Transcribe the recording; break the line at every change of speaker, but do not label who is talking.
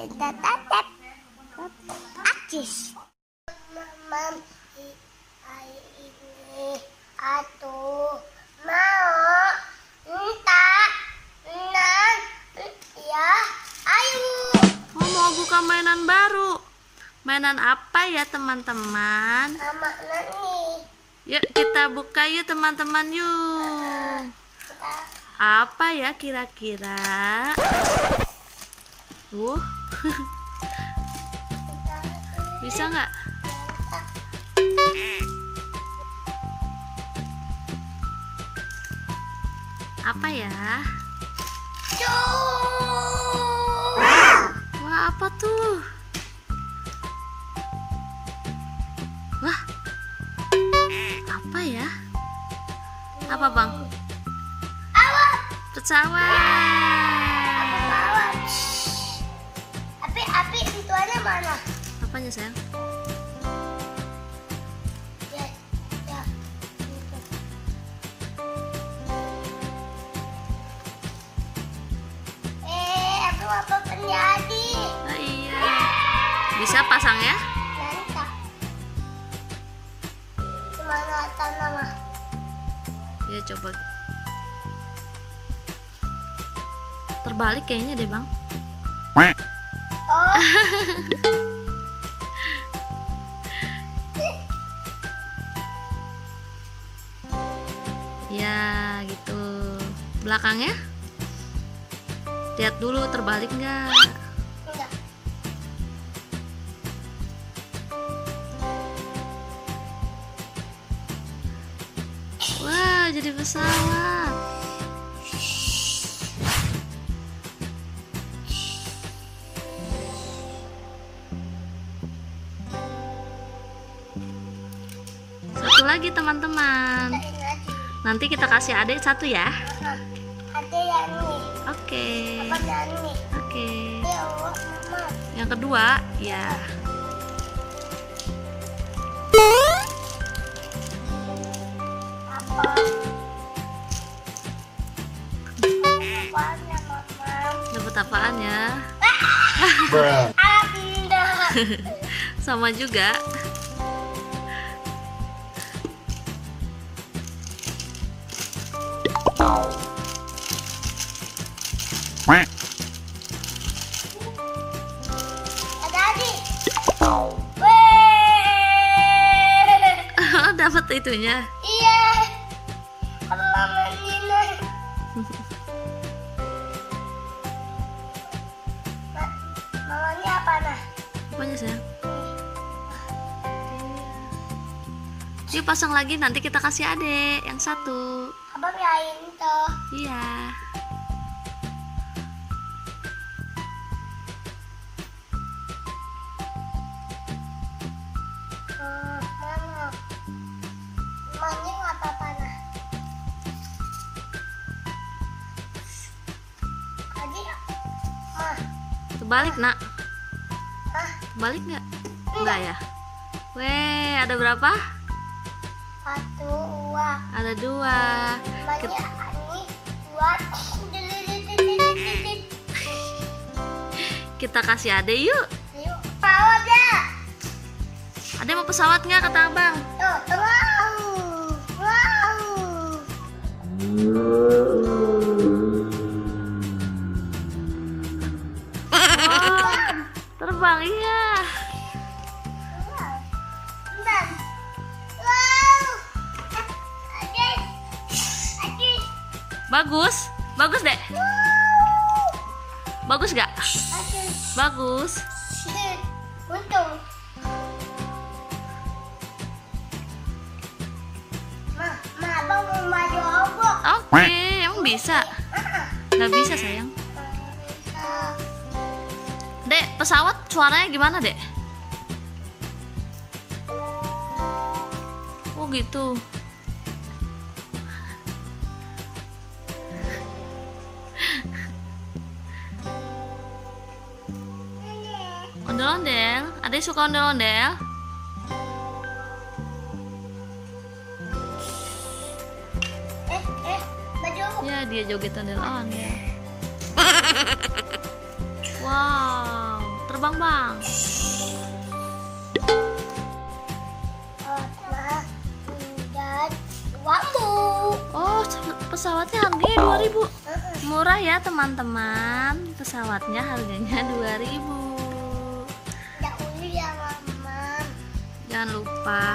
Tetap Acis. Mam, hari ini aku mau minta mainan ya. Ayo.
Oh, mau buka mainan baru. Mainan apa ya teman-teman?
Sama Nani.
Yuk kita buka yuk teman-teman yuk. Apa ya kira-kira? Bisa nggak? Apa ya? Wah, apa tuh? Wah, apa ya? Apa bang? Pesawat.
Api tuannya mana?
Apanya sayang?
Ya. Aku apa penjadi?
Oh, iya. Bisa pasang ya?
Nanti. Gimana tanah?
Ya coba. Terbalik kayaknya deh bang.
Oh.
Ya gitu. Belakangnya? Lihat dulu terbalik nggak?
Enggak.
Wah, jadi pesawat. Satu lagi teman-teman. Nanti kita kasih adik satu ya.
Ada yang ini.
Oke.
Apa yang ini?
Oke.
Ya, Mama.
Yang kedua, ya.
Apa? Apanya, Mama?
Dapat apaan ya?
Ada.
Sama juga.
Ada adik. Weh.
Dapat itunya.
Iya. Mama Nina. Mama ini apa nah?
Apanya sayang? Yuk pasang lagi, nanti kita kasih adek yang satu.
Abang lain tuh.
Iya.
Mana? Mancing apa nah? Adik, mah,
Terbalik nak.
ah,
Balik nggak? Enggak ya? Weh, ada berapa?
satu, dua.
Ada dua.
Banyak ini dua.
Kita kasih adek yuk.
Yuk, pesawat ya.
Adek mau pesawat nggak kata abang?
Tuh, wow, wow.
Oh, terbang iya.
Bentar. Wow. Adik, adik.
Bagus, bagus dek. Bagus nggak?
Adik.
Bagus.
Untung. Abang mau maju obok.
Oke, emang bisa? Nggak bisa sayang. Dek, pesawat suaranya gimana dek? Oh gitu. Ondel-ondel, adek suka ondel-ondel? Ya, dia joget ondel-ondel. Wow. terbang, Bang.
Dan waktu.
Oh, pesawatnya harganya 2.000. Murah ya, teman-teman. Pesawatnya harganya 2.000.
Tidak uli ya, Mama.
Jangan lupa